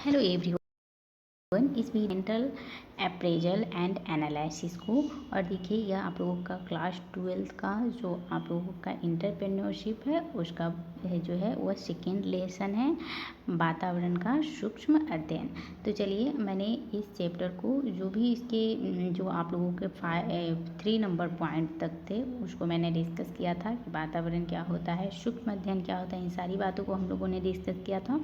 Hello everyone, इस mental appraisal and analysis को। और देखिए यह आप लोगों का क्लास 12 का जो आप लोगों का इंटरप्रेन्योरशिप है उसका जो है वह सेकेंड लेसन है, वातावरण का सूक्ष्म अध्ययन। तो चलिए मैंने इस चैप्टर को जो भी इसके जो आप लोगों के 3 नंबर पॉइंट तक थे उसको मैंने डिस्कस किया था कि वातावरण क्या होता है, सूक्ष्म अध्ययन क्या होता है, इन सारी बातों को हम लोगों ने डिस्कस किया था।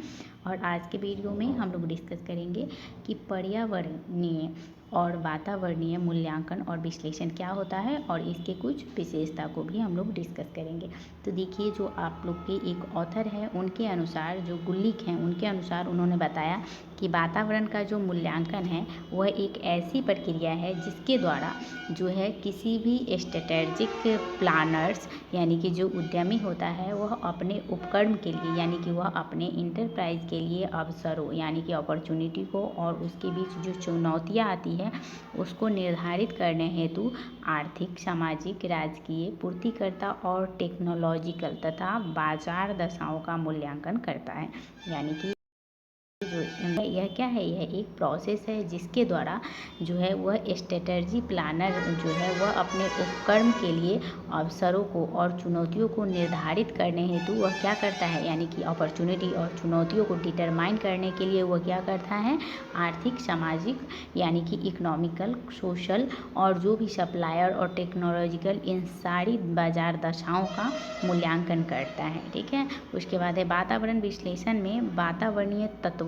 और आज के वीडियो में हम लोग डिस्कस करेंगे कि पर्यावरणीय और वातावरणीय मूल्यांकन और विश्लेषण क्या होता है और इसके कुछ विशेषता को भी हम लोग डिस्कस करेंगे। तो देखिए जो आप लोग के एक ऑथर है उनके अनुसार, जो गुल्लिक हैं उनके अनुसार उन्होंने बताया कि वातावरण का जो मूल्यांकन है वह एक ऐसी प्रक्रिया है जिसके द्वारा जो है किसी भी स्ट्रेटेजिक प्लानर्स यानी कि जो उद्यमी होता है वह अपने उपक्रम के लिए यानी कि वह अपने इंटरप्राइज के लिए अवसरों यानी कि अपॉर्चुनिटी को और उसके बीच जो चुनौतियाँ आती है उसको निर्धारित करने हेतु आर्थिक, सामाजिक, राजकीय, पूर्तिकर्ता और टेक्नोलॉजिकल तथा बाजार दशाओं का मूल्यांकन करता है। यानी कि जो यह क्या है, यह एक प्रोसेस है जिसके द्वारा जो है वह स्ट्रेटजी प्लानर जो है वह अपने उपक्रम के लिए अवसरों को और चुनौतियों को निर्धारित करने हेतु वह क्या करता है, यानी कि अपॉर्चुनिटी और चुनौतियों को डिटरमाइन करने के लिए वह क्या करता है, आर्थिक, सामाजिक यानी कि इकोनॉमिकल, सोशल और जो भी सप्लायर और टेक्नोलॉजिकल इन सारी बाजार दशाओं का मूल्यांकन करता है। ठीक है, उसके बाद है वातावरण विश्लेषण में वातावरणीय तत्वों,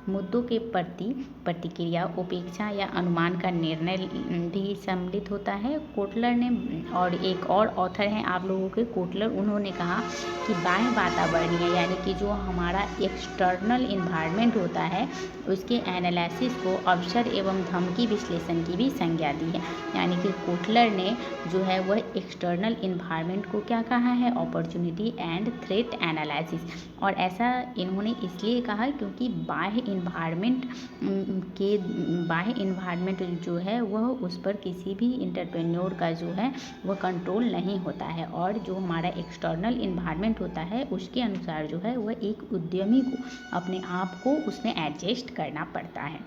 मुद्दों के प्रति प्रतिक्रिया, उपेक्षा या अनुमान का निर्णय भी सम्मिलित होता है। कोटलर ने और एक और ऑथर हैं आप लोगों के कोटलर, उन्होंने कहा कि बाह्य वातावरणीय यानी कि जो हमारा एक्सटर्नल इन्वायरमेंट होता है उसके एनालिसिस को अवसर एवं धमकी विश्लेषण की भी संज्ञा दी है। यानी कि कोटलर ने जो है वह एक्सटर्नल इन्वायरमेंट को क्या कहा है, अपॉर्चुनिटी एंड थ्रेट एनालिसिस। और ऐसा इन्होंने इसलिए कहा क्योंकि बाह्य इन्वायरमेंट जो है वह उस पर किसी भी इंटरप्रेन्योर का जो है वह कंट्रोल नहीं होता है, और जो हमारा एक्सटर्नल इन्वायरमेंट होता है उसके अनुसार जो है वह एक उद्यमी को अपने आप को उसमें एडजस्ट करना पड़ता है।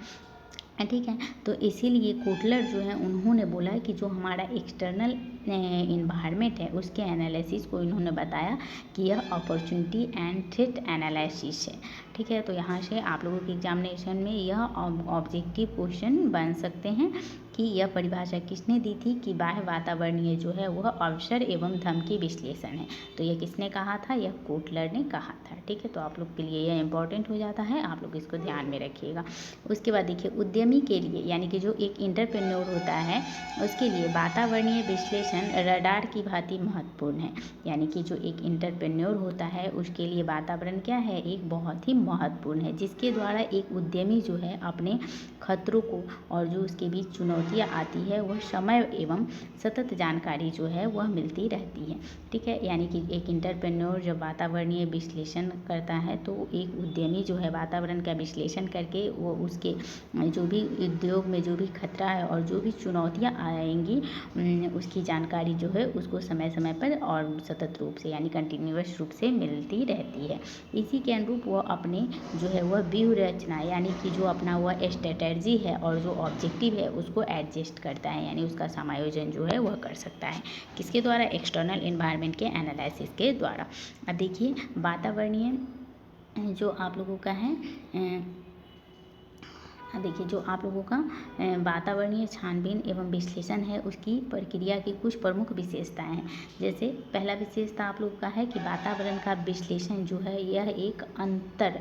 ठीक है, तो इसीलिए कोटलर जो है उन्होंने बोला कि जो हमारा एक्सटर्नल इन्वायरमेंट है उसके एनालिसिस को इन्होंने बताया कि यह अपॉर्चुनिटी एंड थ्रेट एनालिसिस है। ठीक है, तो यहाँ से आप लोगों के एग्जामिनेशन में यह ऑब्जेक्टिव क्वेश्चन बन सकते हैं कि यह परिभाषा किसने दी थी कि बाह्य वातावरणीय जो है वह अवसर एवं धमकी विश्लेषण है। तो यह किसने कहा था, यह कोटलर ने कहा था। ठीक है, तो आप लोग के लिए यह इंपॉर्टेंट हो जाता है, आप लोग इसको ध्यान में रखिएगा। उसके बाद देखिए उद्यमी के लिए यानी कि जो एक इंटरप्रेन्योर होता है उसके लिए वातावरणीय विश्लेषण रडार की भांति महत्वपूर्ण है। यानी कि जो एक इंटरप्रेन्योर होता है उसके लिए वातावरण क्या है, एक बहुत ही महत्वपूर्ण है, जिसके द्वारा एक उद्यमी जो है अपने खतरों को और जो उसके बीच चुनौतियाँ आती है वह समय एवं सतत जानकारी जो है वह मिलती रहती है। ठीक है, यानी कि एक इंटरप्रेन्योर जब वातावरणीय विश्लेषण करता है तो एक उद्यमी जो है वातावरण का विश्लेषण करके वो उसके जो भी उद्योग में जो भी खतरा है और जो भी चुनौतियाँ आएंगी उसकी जानकारी जो है उसको समय समय पर और सतत रूप से यानी कंटिन्यूअस रूप से मिलती रहती है। इसी के अनुरूप वो अपने जो है वह व्यूह रचना यानी कि जो अपना वह स्ट्रेटर्जी है और जो ऑब्जेक्टिव है उसको एडजस्ट करता है, यानी उसका समायोजन जो है वह कर सकता है। किसके द्वारा, एक्सटर्नल इन्वायरमेंट के एनालिसिस के द्वारा। अब देखिए वातावरणीय जो आप लोगों का है देखिए जो आप लोगों का वातावरणीय छानबीन एवं विश्लेषण है उसकी प्रक्रिया की कुछ प्रमुख विशेषताएं हैं। जैसे पहला विशेषता आप लोगों का है कि वातावरण का विश्लेषण जो है यह एक अंतर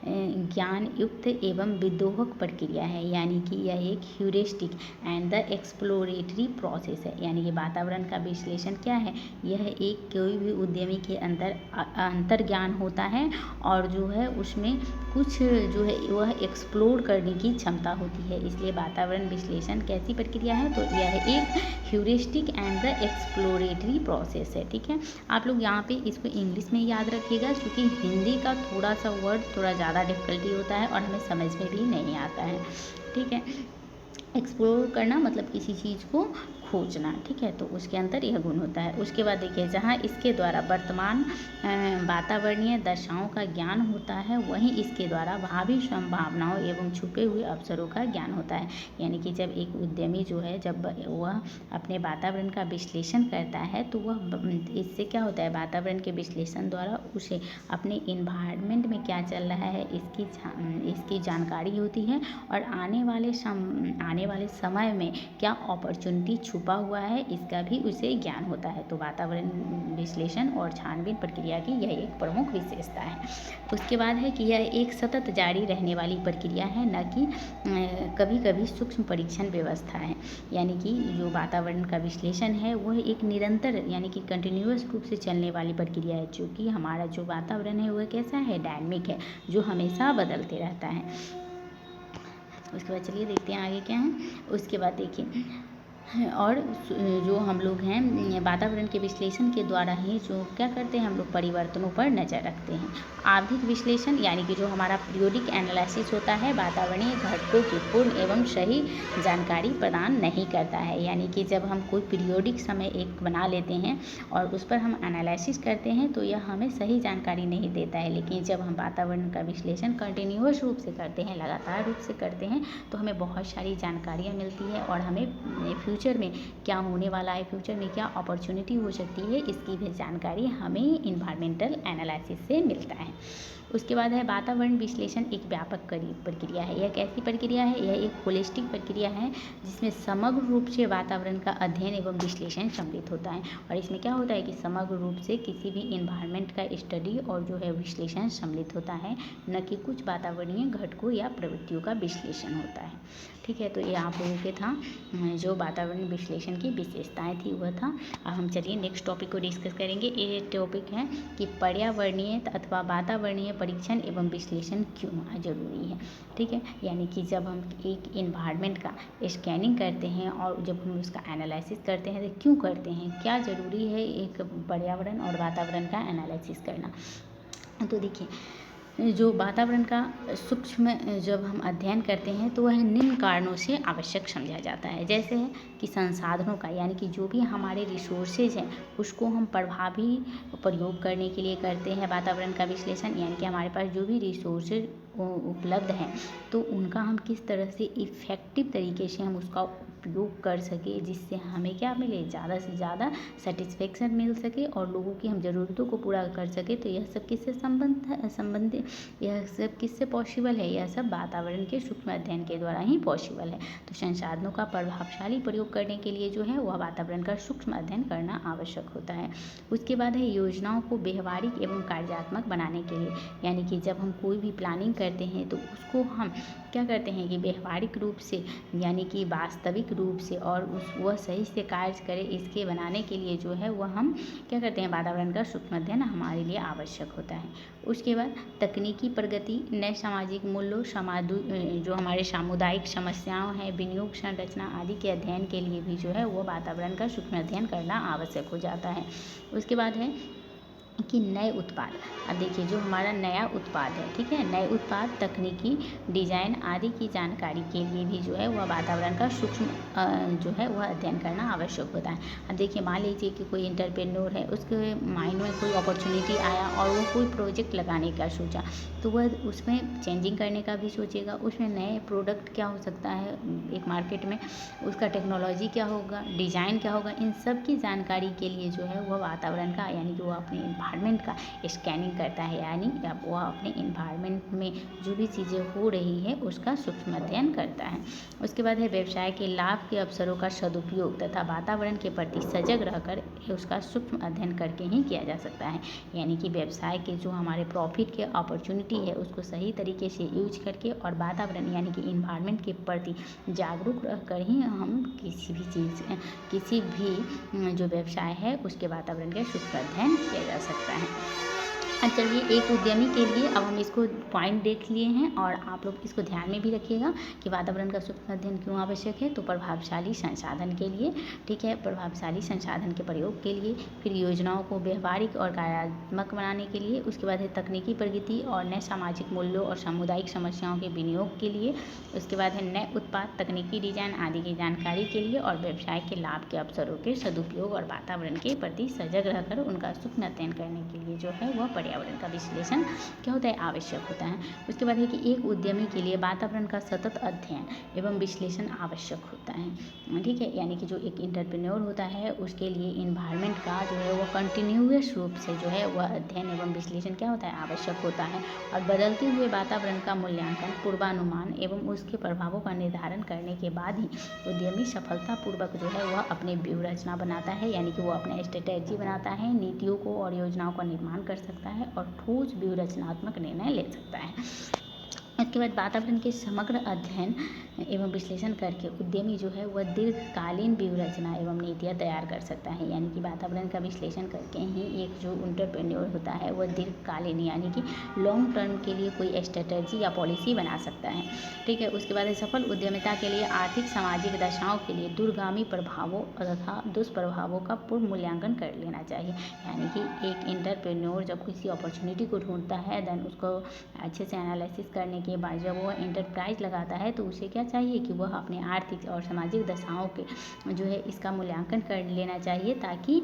ज्ञान युक्त एवं विद्रोहक प्रक्रिया है। यानी कि यह एक heuristic and the exploratory process है। यानी कि वातावरण का विश्लेषण क्या है, यह एक कोई भी उद्यमी के अंतर ज्ञान होता है और जो है उसमें कुछ जो है वह एक्सप्लोर करने की क्षमता होती है। इसलिए वातावरण विश्लेषण कैसी प्रक्रिया है, तो यह एक heuristic and the exploratory process है। ठीक है, आप लोग यहाँ पे इसको इंग्लिश में याद रखिएगा क्योंकि हिंदी का थोड़ा सा वर्ड थोड़ा ज़्यादा डिफिकल्टी होता है और हमें समझ में भी नहीं आता है। ठीक है, एक्सप्लोर करना मतलब किसी चीज़ को खोजना, ठीक है, तो उसके अंदर यह गुण होता है। उसके बाद देखिए, जहाँ इसके द्वारा वर्तमान वातावरणीय दशाओं का ज्ञान होता है, वहीं इसके द्वारा भावी संभावनाओं एवं छुपे हुए अवसरों का ज्ञान होता है। यानी कि जब एक उद्यमी जो है, जब वह अपने वातावरण का विश्लेषण करता है, तो वह इससे क्या होता है, वातावरण के विश्लेषण द्वारा उसे अपने इन्वायरमेंट में क्या चल रहा है इसकी जानकारी होती है, और आने वाले समय में क्या अपॉर्चुनिटी छुपा हुआ है इसका भी उसे ज्ञान होता है। तो वातावरण विश्लेषण और छानबीन प्रक्रिया की यह एक प्रमुख विशेषता है। उसके बाद है कि यह एक सतत जारी रहने वाली प्रक्रिया है, न कि कभी कभी सूक्ष्म परीक्षण व्यवस्था है। यानी कि जो वातावरण का विश्लेषण है वह एक निरंतर यानी कि कंटिन्यूअस रूप से चलने वाली प्रक्रिया है, क्योंकि हमारा जो वातावरण है वह कैसा है, डायनामिक है, जो हमेशा बदलते रहता है। उसके बाद चलिए देखते हैं आगे क्या है। उसके बाद देखिए, और जो हम लोग हैं वातावरण के विश्लेषण के द्वारा ही जो क्या करते हैं, हम लोग परिवर्तनों पर नज़र रखते हैं। आवधिक विश्लेषण यानी कि जो हमारा पीरियोडिक एनालिसिस होता है, वातावरणीय घटकों की पूर्ण एवं सही जानकारी प्रदान नहीं करता है। यानी कि जब हम कोई पीरियोडिक समय एक बना लेते हैं और उस पर हम एनालिसिस करते हैं, तो यह हमें सही जानकारी नहीं देता है। लेकिन जब हम वातावरण का विश्लेषण कंटिन्यूअस रूप से करते हैं, लगातार रूप से करते हैं, तो हमें बहुत सारी जानकारियाँ मिलती है, और हमें फ्यूचर में क्या होने वाला है, फ्यूचर में क्या अपॉर्चुनिटी हो सकती है, इसकी भी जानकारी हमें इन्वायरमेंटल एनालिसिस से मिलता है। उसके बाद है वातावरण विश्लेषण एक व्यापक प्रक्रिया है। यह कैसी प्रक्रिया है, यह एक होलिस्टिक प्रक्रिया है, जिसमें समग्र रूप से वातावरण का अध्ययन एवं विश्लेषण सम्मिलित होता है। और इसमें क्या होता है कि समग्र रूप से किसी भी इन्वायरमेंट का स्टडी और जो है विश्लेषण सम्मिलित होता है, न कि कुछ वातावरणीय घटकों या प्रवृत्तियों का विश्लेषण होता है। ठीक है, तो ये आप लोगों के था जो वातावरण विश्लेषण की विशेषताएं थी वह था। अब हम चलिए नेक्स्ट टॉपिक को डिस्कस करेंगे। ये टॉपिक है कि पर्यावरणीय अथवा वातावरणीय परीक्षण एवं विश्लेषण क्यों जरूरी है। ठीक है, यानी कि जब हम एक इन्वायरमेंट का स्कैनिंग करते हैं और जब हम उसका एनालिसिस करते हैं, तो क्यों करते हैं, क्या ज़रूरी है एक पर्यावरण और वातावरण का एनालिसिस करना। तो देखिए, जो वातावरण का सूक्ष्म जब हम अध्ययन करते हैं, तो वह निम्न कारणों से आवश्यक समझा जाता है। जैसे है कि संसाधनों का, यानी कि जो भी हमारे रिसोर्सेज हैं उसको हम प्रभावी प्रयोग करने के लिए करते हैं वातावरण का विश्लेषण। यानी कि हमारे पास जो भी रिसोर्सेज उपलब्ध हैं, तो उनका हम किस तरह से इफ़ेक्टिव तरीके से हम उसका उपयोग कर सके, जिससे हमें क्या मिले, ज़्यादा से ज़्यादा सेटिस्फेक्शन मिल सके और लोगों की हम ज़रूरतों को पूरा कर सके। तो यह सब किससे संबंधित यह सब किससे पॉसिबल है, यह सब वातावरण के सूक्ष्म अध्ययन के द्वारा ही पॉसिबल है। तो संसाधनों का प्रभावशाली प्रयोग करने के लिए जो है वह वातावरण का सूक्ष्म अध्ययन करना आवश्यक होता है। उसके बाद है योजनाओं को व्यवहारिक एवं कार्यात्मक बनाने के लिए, यानी कि जब हम कोई भी प्लानिंग करते हैं तो उसको हम क्या करते हैं कि व्यवहारिक रूप से, यानी कि वास्तविक रूप से, और वह सही से कार्य करे, इसके बनाने के लिए जो है वह हम क्या करते हैं, वातावरण का सूक्ष्म अध्ययन हमारे लिए आवश्यक होता है। उसके बाद तकनीकी प्रगति, नए सामाजिक मूल्यों, जो हमारे सामुदायिक समस्याओं हैं, विनियोग संरचना आदि के अध्ययन के लिए भी जो है वो वातावरण का सूक्ष्म अध्ययन करना आवश्यक हो जाता है। उसके बाद है कि नए उत्पाद, अब देखिए जो हमारा नया उत्पाद है, ठीक है, नए उत्पाद, तकनीकी डिजाइन आदि की जानकारी के लिए भी जो है वह वातावरण का सूक्ष्म जो है वह अध्ययन करना आवश्यक होता है। अब देखिए, मान लीजिए कि कोई एंटरप्रेन्योर है, उसके माइंड में कोई अपॉर्चुनिटी आया और वो कोई प्रोजेक्ट लगाने का सोचा, तो वह उसमें चेंजिंग करने का भी सोचेगा, उसमें नए प्रोडक्ट क्या हो सकता है एक मार्केट में, उसका टेक्नोलॉजी क्या होगा, डिज़ाइन क्या होगा, इन सब की जानकारी के लिए जो है वह वातावरण का, यानी कि वो अपने इन्वायरमेंट का स्कैनिंग करता है, यानी वह अपने इन्वायरमेंट में जो भी चीज़ें हो रही है उसका सूक्ष्म अध्ययन करता है। उसके बाद है व्यवसाय के लाभ के अवसरों का सदुपयोग तथा वातावरण के प्रति सजग रहकर उसका सूक्ष्म अध्ययन करके ही किया जा सकता है। यानी कि व्यवसाय के जो हमारे प्रॉफिट के अपॉर्चुनिटी है उसको सही तरीके से यूज करके और वातावरण यानी कि इन्वायरमेंट के प्रति जागरूक रहकर ही हम किसी भी जो व्यवसाय है उसके वातावरण का सूक्ष्म अध्ययन किया जा सकता है। अब चलिए एक उद्यमी के लिए अब हम इसको पॉइंट देख लिए हैं और आप लोग इसको ध्यान में भी रखिएगा कि वातावरण का सूक्ष्म अध्ययन क्यों आवश्यक है। तो प्रभावशाली संसाधन के लिए, ठीक है, प्रभावशाली संसाधन के प्रयोग के लिए, फिर योजनाओं को व्यवहारिक और कार्यात्मक बनाने के लिए, उसके बाद है तकनीकी प्रगति और नए सामाजिक मूल्यों और सामुदायिक समस्याओं के विनियोग के लिए, उसके बाद है नए उत्पाद, तकनीकी डिजाइन आदि की जानकारी के लिए और व्यवसाय के लाभ के अवसरों के सदुपयोग और वातावरण के प्रति सजग रहकर उनका सूक्ष्म अध्ययन करने के लिए जो है वह पर्यावरण का विश्लेषण क्या होता है, आवश्यक होता है। उसके बाद है कि एक उद्यमी के लिए वातावरण का सतत अध्ययन एवं विश्लेषण आवश्यक होता है, ठीक है। यानी कि जो एक एंटरप्रेन्योर होता है उसके लिए इन्वायरमेंट का जो है वो कंटिन्यूअस रूप से जो है वह अध्ययन एवं विश्लेषण क्या होता है, आवश्यक होता है। और बदलते हुए वातावरण का मूल्यांकन, पूर्वानुमान एवं उसके प्रभावों का निर्धारण करने के बाद ही उद्यमी सफलतापूर्वक जो है वह अपनी व्यूह रचना बनाता है, यानी कि वो अपना स्ट्रेटेजी बनाता है, नीतियों को और योजनाओं का निर्माण कर सकता है और ठोस व्यूह रचनात्मक निर्णय ले सकता है। उसके बाद वातावरण के समग्र अध्ययन एवं विश्लेषण करके उद्यमी जो है वह दीर्घकालीन व्यूह रचना एवं नीतियाँ तैयार कर सकता है। यानी कि वातावरण का विश्लेषण करके ही एक जो एंटरप्रेन्योर होता है वह दीर्घकालीन यानी कि लॉन्ग टर्म के लिए कोई स्ट्रेटजी या पॉलिसी बना सकता है, ठीक है। उसके बाद सफल उद्यमिता के लिए आर्थिक सामाजिक दशाओं के लिए दूरगामी प्रभावों तथा दुष्प्रभावों का पूर्व मूल्यांकन कर लेना चाहिए। यानी कि एक एंटरप्रेन्योर जब किसी अपॉर्चुनिटी को ढूंढता है देन उसको अच्छे से एनालिसिस करने के बाद जब वह एंटरप्राइज लगाता है तो उसे क्या चाहिए कि वह अपने आर्थिक और सामाजिक दशाओं के जो है इसका मूल्यांकन कर लेना चाहिए, ताकि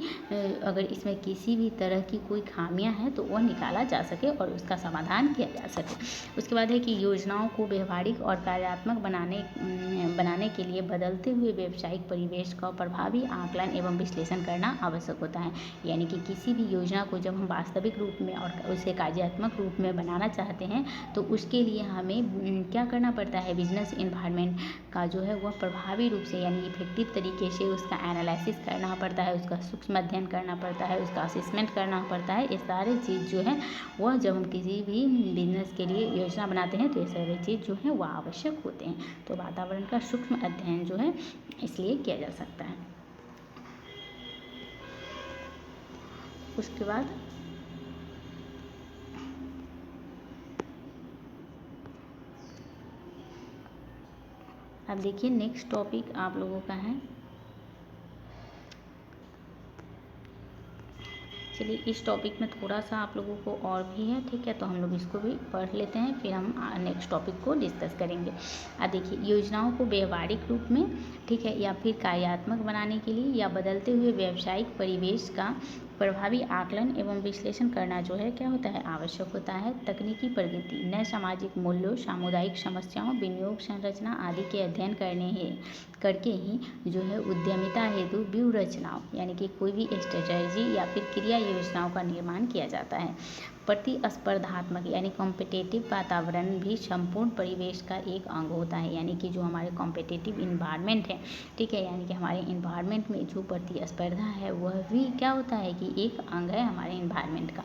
अगर इसमें किसी भी तरह की कोई खामियां हैं तो वह निकाला जा सके और उसका समाधान किया जा सके। उसके बाद है कि योजनाओं को व्यवहारिक और कार्यात्मक बनाने के लिए बदलते हुए व्यावसायिक परिवेश का प्रभावी आकलन एवं विश्लेषण करना आवश्यक होता है। यानी कि किसी भी योजना को जब हम वास्तविक रूप में और उसे कार्यात्मक रूप में बनाना चाहते हैं तो उसके लिए हमें क्या करना पड़ता है, बिजनेस इन्वायरमेंट का जो है वह प्रभावी रूप से यानी इफेक्टिव तरीके से उसका एनालिसिस करना पड़ता है, उसका सूक्ष्म अध्ययन करना पड़ता है, उसका असेसमेंट करना पड़ता है। ये सारे चीज़ जो है वह जब हम किसी भी बिजनेस के लिए योजना बनाते हैं तो ये सारे चीज़ जो है वह आवश्यक होते हैं। तो वातावरण का सूक्ष्म अध्ययन जो है इसलिए किया जा सकता है। उसके बाद अब देखिए नेक्स्ट टॉपिक आप लोगों का है, चलिए इस टॉपिक में थोड़ा सा आप लोगों को और भी है, ठीक है, तो हम लोग इसको भी पढ़ लेते हैं फिर हम नेक्स्ट टॉपिक को डिस्कस करेंगे। अब देखिए योजनाओं को व्यवहारिक रूप में, ठीक है, या फिर कार्यात्मक बनाने के लिए या बदलते हुए व्यावसायिक परिवेश का प्रभावी आकलन एवं विश्लेषण करना जो है क्या होता है, आवश्यक होता है। तकनीकी प्रगति, नए सामाजिक मूल्यों, सामुदायिक समस्याओं, विनियोग संरचना आदि के अध्ययन करके ही जो है उद्यमिता हेतु व्यूह रचनाओं यानी कि कोई भी स्ट्रेटजी या फिर क्रिया योजनाओं का निर्माण किया जाता है। प्रतिस्पर्धात्मक यानी कॉम्पिटिटिव वातावरण भी संपूर्ण परिवेश का एक अंग होता है। यानी कि जो हमारे कॉम्पिटिटिव इन्वायरमेंट है, ठीक है, यानी कि हमारे इन्वायरमेंट में जो प्रतिस्पर्धा है वह भी क्या होता है कि एक अंग है हमारे इन्वायरमेंट का।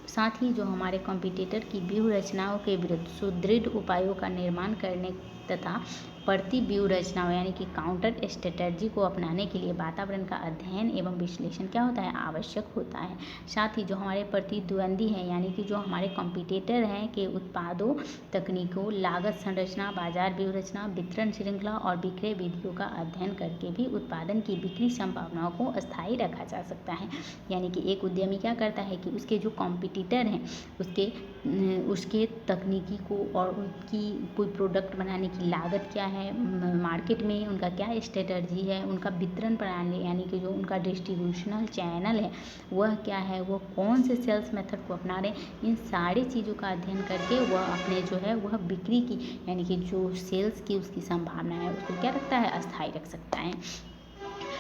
साथ ही जो हमारे कॉम्पिटिटर की व्यूह रचनाओं के विरुद्ध सुदृढ़ उपायों का निर्माण करने तथा प्रति व्यूह रचनाओं यानी कि काउंटर स्ट्रेटजी को अपनाने के लिए वातावरण का अध्ययन एवं विश्लेषण क्या होता है, आवश्यक होता है। साथ ही जो हमारे प्रतिद्वंदी हैं यानी कि जो हमारे कॉम्पिटिटर हैं के उत्पादों, तकनीकों, लागत संरचना, बाजार व्यूह रचना, वितरण श्रृंखला और विक्रय विधियों का अध्ययन करके भी उत्पादन की बिक्री संभावनाओं को अस्थायी रखा जा सकता है। यानी कि एक उद्यमी क्या करता है कि उसके जो कॉम्पिटिटर हैं उसके तकनीकी को और उनकी कोई प्रोडक्ट बनाने की लागत क्या है, मार्केट में उनका क्या स्ट्रेटजी है, उनका वितरण प्रणाली यानी कि जो उनका डिस्ट्रीब्यूशनल चैनल है वह क्या है, वो कौन से सेल्स मेथड को अपना रहे, इन सारी चीज़ों का अध्ययन करके वह अपने जो है वह बिक्री की यानी कि जो सेल्स की उसकी संभावना है उसको क्या रखता है, अस्थायी रख सकता है।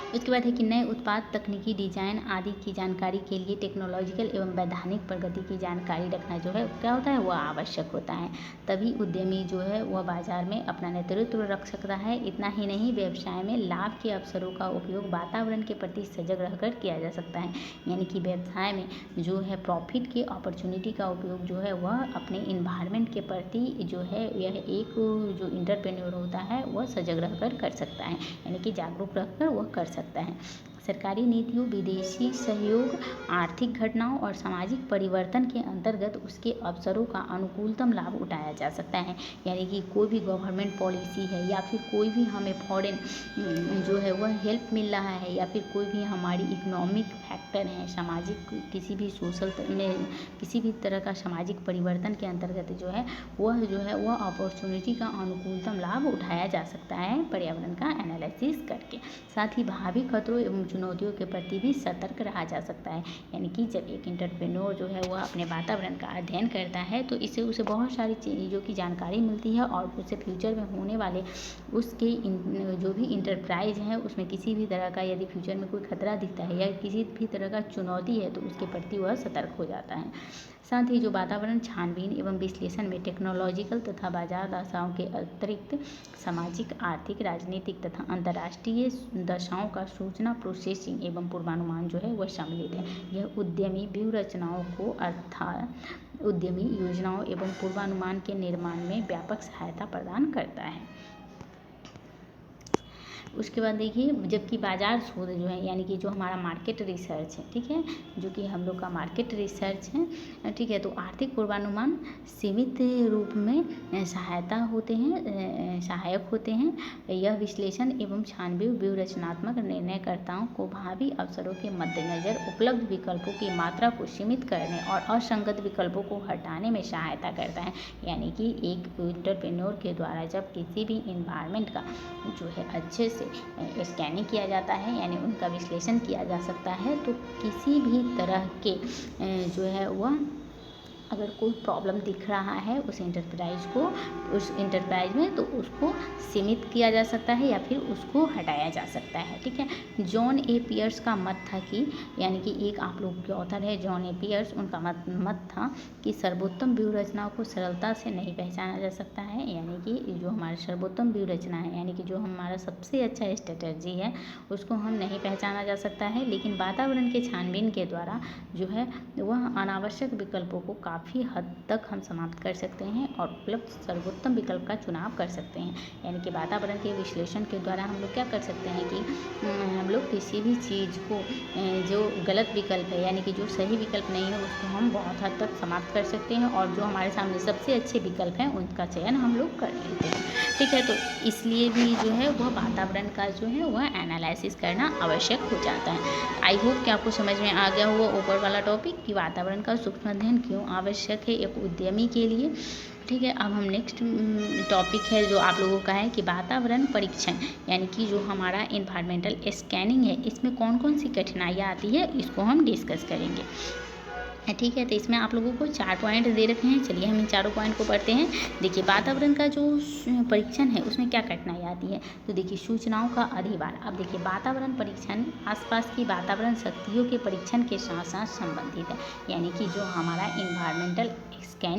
उसके बाद है कि नए उत्पाद, तकनीकी डिजाइन आदि की जानकारी के लिए टेक्नोलॉजिकल एवं वैधानिक प्रगति की जानकारी रखना जो है क्या होता है, वह आवश्यक होता है। तभी उद्यमी जो है वह बाजार में अपना नेतृत्व रख सकता है। इतना ही नहीं, व्यवसाय में लाभ के अवसरों का उपयोग वातावरण के प्रति सजग रहकर किया जा सकता है। यानी कि व्यवसाय में जो है प्रॉफिट की अपॉर्चुनिटी का उपयोग जो है वह अपने इन्वायरमेंट के प्रति जो है यह एक जो एंटरप्रेन्योर होता है वह सजग रहकर कर सकता है, यानी कि जागरूक रहकर वह कर सकता है। सरकारी नीतियों, विदेशी सहयोग, आर्थिक घटनाओं और सामाजिक परिवर्तन के अंतर्गत उसके अवसरों का अनुकूलतम लाभ उठाया जा सकता है। यानी कि कोई भी गवर्नमेंट पॉलिसी है या फिर कोई भी हमें फॉरेन जो है वह हेल्प मिल रहा है या फिर कोई भी हमारी इकोनॉमिक फैक्टर है, सामाजिक किसी भी सोशल में किसी भी तरह का सामाजिक परिवर्तन के अंतर्गत जो है वह अपॉर्चुनिटी का अनुकूलतम लाभ उठाया जा सकता है पर्यावरण का एनालिसिस करके। साथ ही भावी खतरों एवं चुनौतियों के प्रति भी सतर्क रहा जा सकता है। यानी कि जब एक एंटरप्रेन्योर जो है वह अपने वातावरण का अध्ययन करता है तो इससे उसे बहुत सारी चीज़ों की जानकारी मिलती है और उसे फ्यूचर में होने वाले उसके जो भी इंटरप्राइज है उसमें किसी भी तरह का यदि फ्यूचर में कोई खतरा दिखता है या किसी भी तरह का चुनौती है तो उसके प्रति वह सतर्क हो जाता है। साथ ही जो वातावरण छानबीन एवं विश्लेषण में टेक्नोलॉजिकल तथा बाजार दशाओं के अतिरिक्त सामाजिक, आर्थिक, राजनीतिक तथा अंतर्राष्ट्रीय दशाओं का सूचना प्रोसेसिंग एवं पूर्वानुमान जो है वह सम्मिलित है। यह उद्यमी व्यूहरचनाओं को अर्थात उद्यमी योजनाओं एवं पूर्वानुमान के निर्माण में व्यापक सहायता प्रदान करता है। उसके बाद देखिए, जबकि बाजार शोध जो है यानी कि जो हमारा मार्केट रिसर्च है, ठीक है, जो कि हम लोग का मार्केट रिसर्च है, ठीक है, तो आर्थिक पूर्वानुमान सीमित रूप में सहायक होते हैं। यह विश्लेषण एवं छानबीन व्यूहरचनात्मक निर्णयकर्ताओं को भावी अवसरों के मद्देनजर उपलब्ध विकल्पों की मात्रा को सीमित करने और असंगत विकल्पों को हटाने में सहायता करता है। यानी कि एक एंटरप्रेन्योर के द्वारा जब किसी भी इन्वायरमेंट का जो है अच्छे से स्कैनिंग किया जाता है यानी उनका विश्लेषण किया जा सकता है तो किसी भी तरह के जो है वह अगर कोई प्रॉब्लम दिख रहा है उस इंटरप्राइज में तो उसको सीमित किया जा सकता है या फिर उसको हटाया जा सकता है। ठीक है, जॉन ए पियर्स का मत था कि यानी कि एक आप लोग के ऑथर है जॉन ए पियर्स, उनका मत था कि सर्वोत्तम व्यूहरचनाओं को सरलता से नहीं पहचाना जा सकता है। यानी कि जो हमारा सर्वोत्तम व्यूहरचना है यानी कि जो हमारा सबसे अच्छा स्ट्रेटजी है उसको हम नहीं पहचाना जा सकता है, लेकिन वातावरण के छानबीन के द्वारा जो है वह अनावश्यक विकल्पों को काफ़ी हद तक हम समाप्त कर सकते हैं और उपलब्ध सर्वोत्तम विकल्प का चुनाव कर सकते हैं। यानी कि वातावरण के विश्लेषण के द्वारा हम लोग क्या कर सकते हैं कि हम लोग किसी भी चीज़ को जो गलत विकल्प है यानी कि जो सही विकल्प नहीं है उसको हम बहुत हद तक समाप्त कर सकते हैं और जो हमारे सामने सबसे अच्छे विकल्प हैं उनका चयन हम लोग कर लेते हैं। ठीक है, तो इसलिए भी जो है वह वातावरण का जो है वह एनालिसिस करना आवश्यक हो जाता है। आई होप कि आपको समझ में आ गया हुआ ऊपर वाला टॉपिक कि वातावरण का सूक्ष्म अध्ययन क्यों आवश्यक है एक उद्यमी के लिए। ठीक है, अब हम नेक्स्ट टॉपिक है जो आप लोगों का है कि वातावरण परीक्षण यानी कि जो हमारा इन्वायरमेंटल स्कैनिंग है इसमें कौन कौन सी कठिनाइयाँ आती है इसको हम डिस्कस करेंगे। ठीक है, तो इसमें आप लोगों को 4 पॉइंट दे रखे हैं। चलिए हम इन चारों पॉइंट को पढ़ते हैं। देखिए, वातावरण का जो परीक्षण है उसमें क्या कठिनाई आती है, तो देखिए सूचनाओं का अधिभार। अब देखिए वातावरण परीक्षण आसपास की वातावरण शक्तियों के परीक्षण के साथ साथ संबंधित है। यानी कि जो हमारा इन्वायरमेंटल स्कैनिंग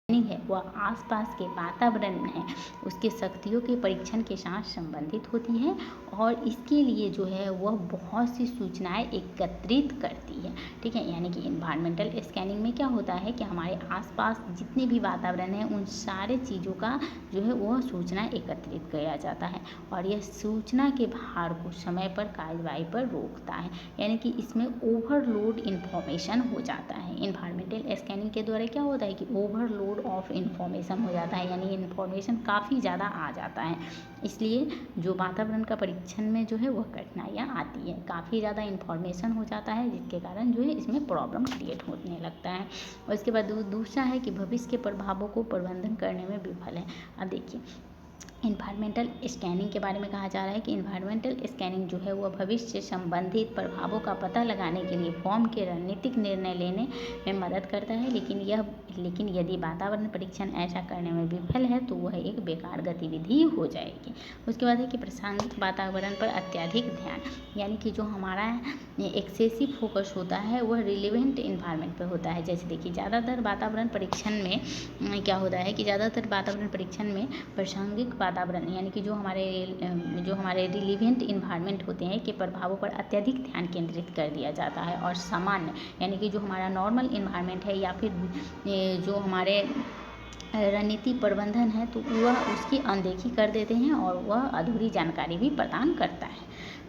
है वह आसपास के वातावरण में है उसके शक्तियों के परीक्षण के साथ संबंधित होती है और इसके लिए जो है वह बहुत सी सूचनाएं एकत्रित करती है। ठीक है, यानी कि इन्वायरमेंटल स्कैनिंग में क्या होता है कि हमारे आसपास जितने भी वातावरण है उन सारे चीज़ों का जो है वह सूचना एकत्रित किया जाता है और यह सूचना के भार को समय पर कार्रवाई पर रोकता है। यानी कि इसमें ओवरलोड इन्फॉर्मेशन हो जाता है। इन्वायरमेंटल स्कैनिंग के द्वारा क्या होता है कि ओवरलोड ऑफ इन्फॉर्मेशन हो जाता है यानी इन्फॉर्मेशन काफ़ी ज़्यादा आ जाता है। इसलिए जो वातावरण का परीक्षण में जो है वह कठिनाइयाँ आती है, काफ़ी ज़्यादा इन्फॉर्मेशन हो जाता है जिसके कारण जो है इसमें प्रॉब्लम क्रिएट होने लगता है। और इसके बाद दूसरा है कि भविष्य के प्रभावों को प्रबंधन करने में विफल है। अब देखिए इन्वायरमेंटल स्कैनिंग के बारे में कहा जा रहा है कि इन्वायरमेंटल स्कैनिंग जो है वह भविष्य से संबंधित प्रभावों का पता लगाने के लिए फॉर्म के रणनीतिक निर्णय लेने में मदद करता है, लेकिन यदि वातावरण परीक्षण ऐसा करने में विफल है तो वह एक बेकार गतिविधि हो जाएगी। उसके बाद है कि प्रासंगिक वातावरण पर अत्यधिक ध्यान, यानी कि जो हमारा एक्सेसिव फोकस होता है वह रिलेवेंट इन्वायरमेंट पर होता है। जैसे देखिए ज़्यादातर वातावरण परीक्षण में क्या होता है कि ज़्यादातर वातावरण परीक्षण में प्रासंगिक वातावरण यानी कि जो हमारे रिलेवेंट इन्वायरमेंट होते हैं के प्रभावों पर अत्यधिक ध्यान केंद्रित कर दिया जाता है और सामान्य यानी कि जो हमारा नॉर्मल इन्वायरमेंट है या फिर जो हमारे रणनीति प्रबंधन है तो वह उसकी अनदेखी कर देते हैं और वह अधूरी जानकारी भी प्रदान करता है।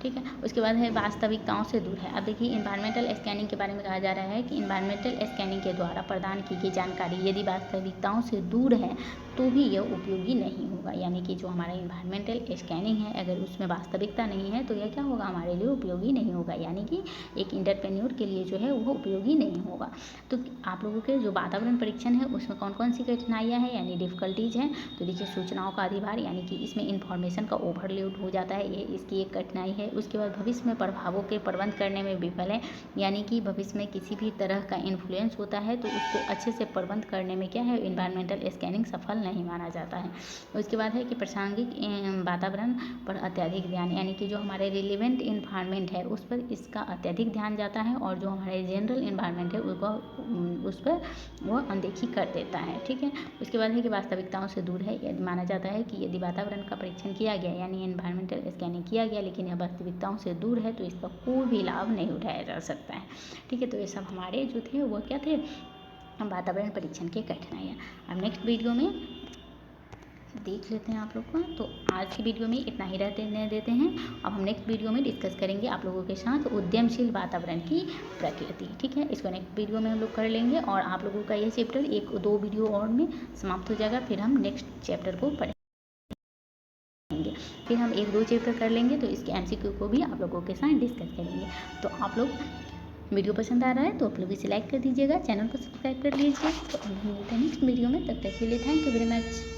ठीक है। उसके बाद है वास्तविकताओं से दूर है। अब देखिए इन्वायरमेंटल स्कैनिंग के बारे में कहा जा रहा है कि इन्वायरमेंटल स्कैनिंग के द्वारा प्रदान की गई जानकारी यदि वास्तविकताओं से दूर है तो भी यह उपयोगी नहीं होगा। यानी कि जो हमारा इन्वायरमेंटल स्कैनिंग है अगर उसमें वास्तविकता नहीं है तो यह क्या होगा, हमारे लिए उपयोगी नहीं होगा, यानी कि एक एंटरप्रेन्योर के लिए जो है वो उपयोगी नहीं होगा। तो आप लोगों के जो वातावरण परीक्षण है उसमें कौन कौन सी कठिनाइयाँ हैं यानी डिफ़िकल्टीज़ हैं। तो देखिए सूचनाओं का अधिभार यानी कि इसमें इन्फॉर्मेशन का ओवरलोड हो जाता है, ये इसकी एक कठिनाई है। उसके बाद भविष्य में प्रभावों के प्रबंध करने में विफल है, यानी कि भविष्य में किसी भी तरह का इन्फ्लुएंस होता है तो उसको अच्छे से प्रबंध करने में क्या है, इन्वायरमेंटल स्कैनिंग सफल नहीं माना जाता है। उसके बाद है कि प्रासंगिक वातावरण पर अत्यधिक ध्यान, यानी कि जो हमारे रिलेवेंट इन्वायरमेंट है उस पर इसका अत्यधिक ध्यान जाता है और जो हमारे जनरल इन्वायरमेंट है उस पर वो अनदेखी कर देता है, ठीक है। उसके बाद है कि वास्तविकताओं से दूर है, यदि माना जाता है कि यदि वातावरण का परीक्षण किया गया यानी इन्वायरमेंटल स्कैनिंग किया गया लेकिन यह वास्तविकताओं से दूर है तो इसका कोई भी लाभ नहीं उठाया जा सकता है, ठीक है। तो ये सब हमारे जो थे वो क्या थे, वातावरण परीक्षण की कठिनाइयाँ। अब नेक्स्ट वीडियो में देख लेते हैं आप लोग को। तो आज की वीडियो में इतना ही रहने देते हैं। अब हम नेक्स्ट वीडियो में डिस्कस करेंगे आप लोगों के साथ उद्यमशील वातावरण की प्रकृति, ठीक है। इसको नेक्स्ट वीडियो में हम लोग कर लेंगे और आप लोगों का ये चैप्टर 1-2 वीडियो और में समाप्त हो जाएगा। फिर हम नेक्स्ट चैप्टर को पढ़ेंगे, फिर हम 1-2 चैप्टर कर लेंगे तो इसके MCQ को भी आप लोगों के साथ डिस्कस करेंगे। तो आप लोग वीडियो पसंद आ रहा है तो आप लोग इसे लाइक कर दीजिएगा, चैनल को सब्सक्राइब कर लीजिए। तो हम मिलते हैं नेक्स्ट वीडियो में, तब तक के लिए थैंक यू वेरी मच।